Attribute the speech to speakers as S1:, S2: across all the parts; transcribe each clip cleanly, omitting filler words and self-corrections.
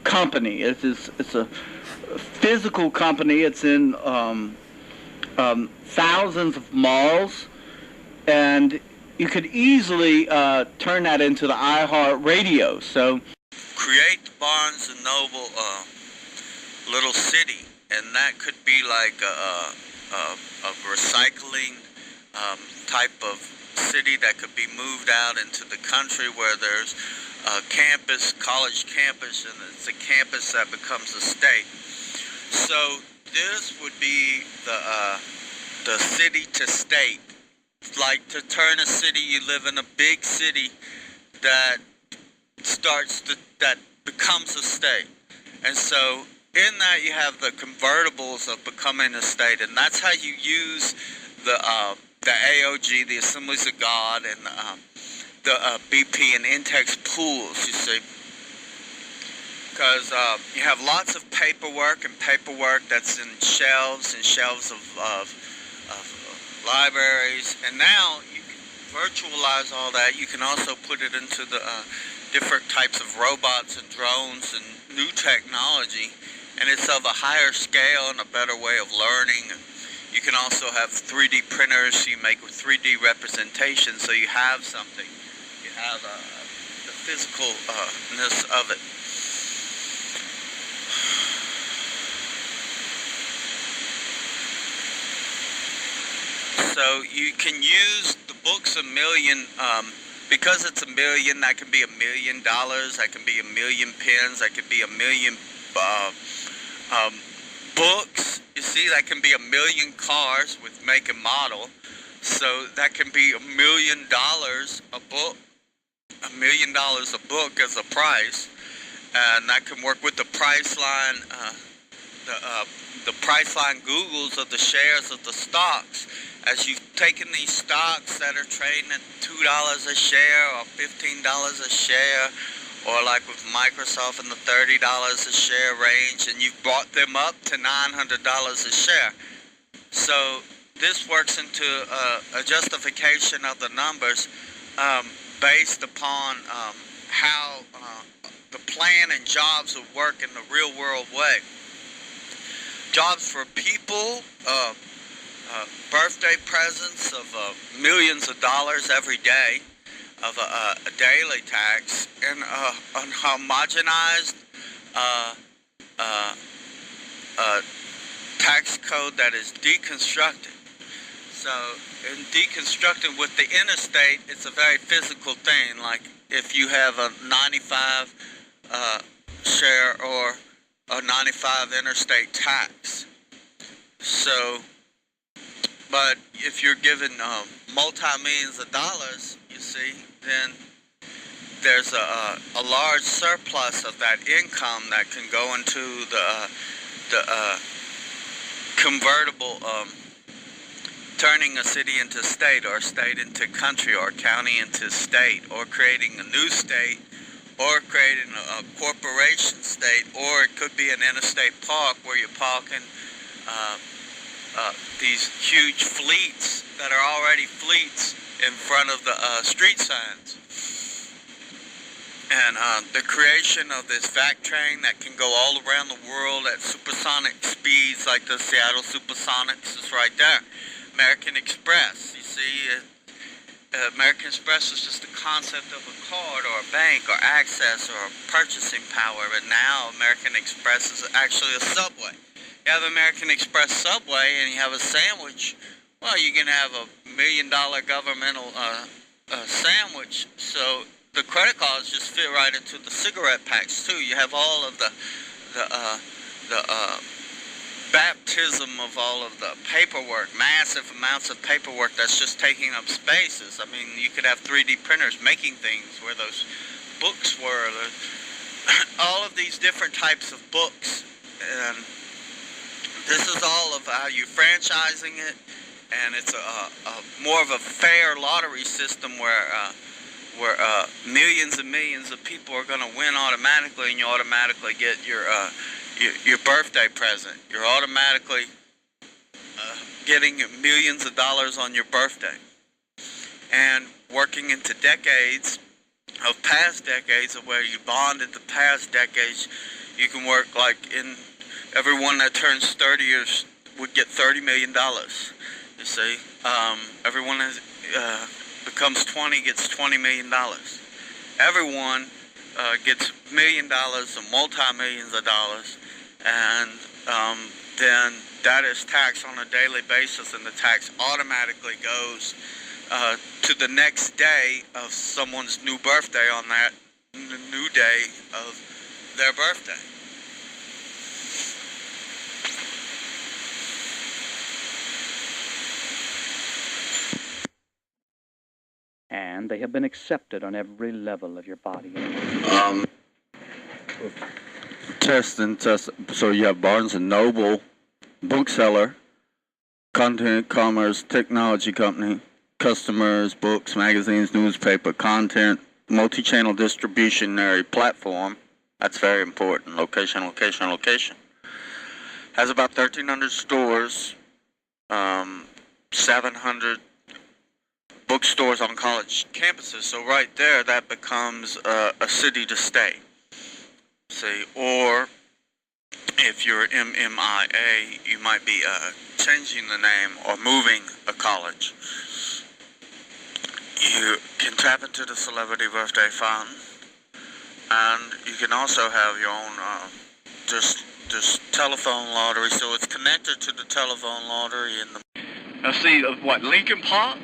S1: company. It's a physical company. It's in thousands of malls, and you could easily turn that into the iHeart Radio. So create the Barnes and Noble little city, and that could be like a recycling type of city that could be moved out into the country where there's a campus, college campus, and it's a campus that becomes a state. So this would be the city to state. It's like to turn a city, you live in a big city that that becomes a state. And so in that you have the convertibles of becoming a state, and that's how you use the AOG, the Assemblies of God, and the BP and Intex pools, you see. Because you have lots of paperwork that's in shelves and shelves of libraries, and now you can virtualize all that. You can also put it into the different types of robots and drones and new technology, and it's of a higher scale and a better way of learning. You can also have 3D printers, so you make a 3D representation, so you have something. You have the physicalness of it. So you can use the book's a million, because it's a million, that can be $1 million, that can be 1 million pens, that can be 1 million books. You see, that can be 1 million cars with make and model. So that can be $1 million a book. $1 million a book as a price, and that can work with the price line, the price line Googles of the shares of the stocks. As you've taken these stocks that are trading at $2 a share or $15 a share, or like with Microsoft in the $30 a share range, and you've brought them up to $900 a share. So this works into a justification of the numbers based upon how the plan and jobs would work in the real world way. Jobs for people, birthday presents of millions of dollars every day, of a daily tax, and an homogenized tax code that is deconstructed. So in deconstructing with the interstate, it's a very physical thing, like if you have a 95 share or a 95 interstate tax. So, but if you're given multi-millions of dollars, you see, then there's a large surplus of that income that can go into the convertible, turning a city into state, or state into country, or county into state, or creating a new state, or creating a corporation state, or it could be an interstate park where you're parking these huge fleets that are already fleets in front of the street signs. And the creation of this vac train that can go all around the world at supersonic speeds, like the Seattle Supersonics is right there. American Express, you see, American Express is just the concept of a card or a bank or access or purchasing power, and now American Express is actually a subway. You have American Express subway and you have a sandwich, well, you can have $1 million governmental sandwich. So the credit cards just fit right into the cigarette packs too. You have all of the baptism of all of the paperwork, massive amounts of paperwork that's just taking up spaces. I mean, you could have 3D printers making things where those books were. All of these different types of books, and this is all of how you're franchising it, and it's a more of a fair lottery system where millions and millions of people are going to win automatically, and you automatically get your birthday present. You're automatically getting millions of dollars on your birthday. And working into decades of past decades of where you bonded the past decades, You can work like in everyone that turns 30 years would get $30 million. You see, everyone that becomes 20 gets $20 million. Everyone gets $1 million or multi-millions of dollars, and then that is taxed on a daily basis, and the tax automatically goes to the next day of someone's new birthday on that new day of their birthday.
S2: And they have been accepted on every level of your body.
S1: Testing. So you have Barnes & Noble, bookseller, content, commerce, technology company, customers, books, magazines, newspaper, content, multi-channel distributionary platform. That's very important. Location, location, location. Has about 1,300 stores, 700 bookstores on college campuses. So right there, that becomes a city to stay. See, or if you're MMIA, you might be changing the name or moving a college. You can tap into the celebrity birthday fund, and you can also have your own just telephone lottery. So it's connected to the telephone lottery in the.
S3: Now see, what, Lincoln Park?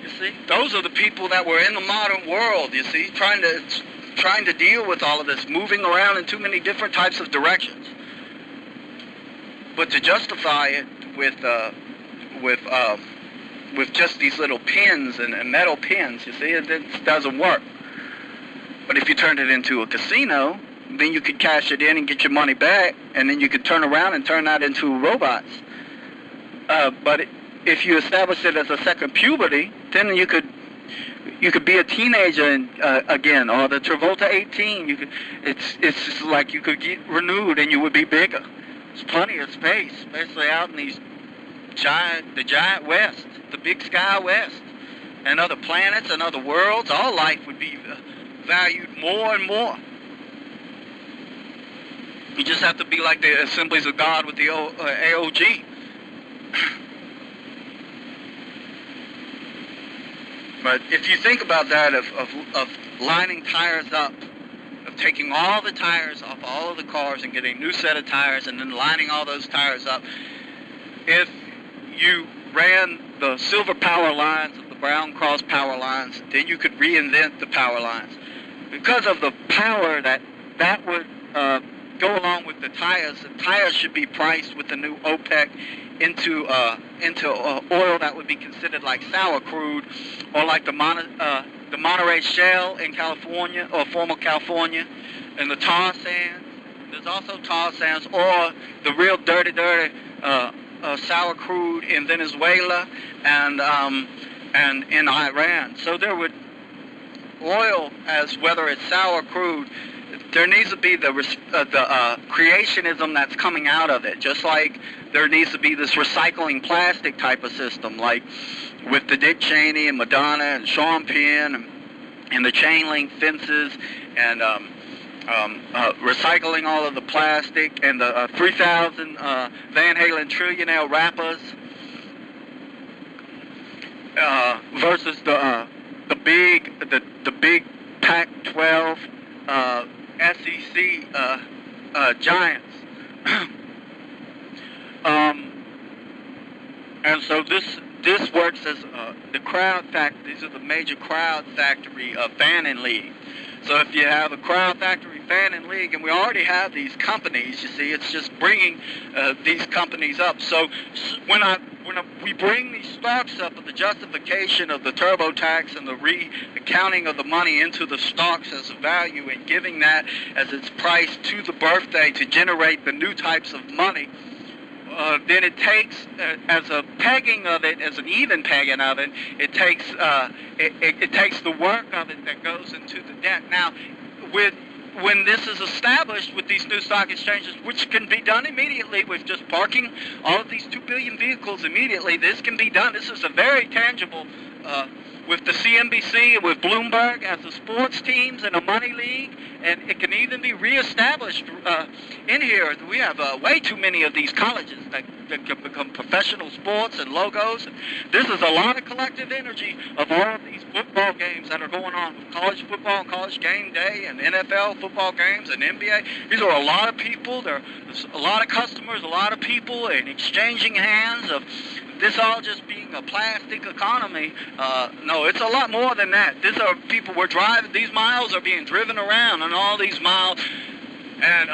S3: You see, those are the people that were in the modern world. You see, trying to deal with all of this, moving around in too many different types of directions. But to justify it with just these little pins and metal pins, you see, it doesn't work. But if you turned it into a casino, then you could cash it in and get your money back, and then you could turn around and turn that into robots. But if you establish it as a second puberty, then you could be a teenager again, or the Travolta 18. It's just like you could get renewed and you would be bigger. There's plenty of space, especially out in the giant west, the big sky west, and other planets and other worlds. All life would be valued more and more. You just have to be like the Assemblies of God with the AOG. But if you think about that, of lining tires up, of taking all the tires off all of the cars and getting a new set of tires and then lining all those tires up, if you ran the silver power lines of the brown cross power lines, then you could reinvent the power lines. Because of the power that would go along with the tires should be priced with the new OPEC into oil that would be considered like sour crude, or like the Monterey Shale in California, or former California, and the tar sands. There's also tar sands, or the real dirty sour crude in Venezuela and in Iran. So there would oil, as whether it's sour crude, there needs to be the creationism that's coming out of it, just like there needs to be this recycling plastic type of system, like with the Dick Cheney and Madonna and Sean Penn and the chain link fences and recycling all of the plastic and the 3,000 Van Halen trillionaire rappers versus the big Pac-12 SEC giants. And so this works as the crowd factor. These are the major crowd factory fanning league. So if you have a crowd factory fanning league, and we already have these companies, you see, it's just bringing these companies up. So when we bring these stocks up, with the justification of the TurboTax and the re-accounting of the money into the stocks as a value and giving that as its price to the birthday to generate the new types of money, then it takes, as a pegging of it, as an even pegging of it, it takes the work of it that goes into the debt. Now, when this is established with these new stock exchanges, which can be done immediately with just parking all of these 2 billion vehicles immediately, this can be done. This is a very tangible with the CNBC and with Bloomberg as the sports teams in a money league, and it can even be reestablished in here. We have way too many of these colleges that can become professional sports and logos. And this is a lot of collective energy of all of these football games that are going on, with college football and college game day and NFL football games and NBA. These are a lot of people. There's a lot of customers, a lot of people, and exchanging hands of this all just being a plastic economy. No, it's a lot more than that. These are people we're driving. These miles are being driven around, and all these miles. And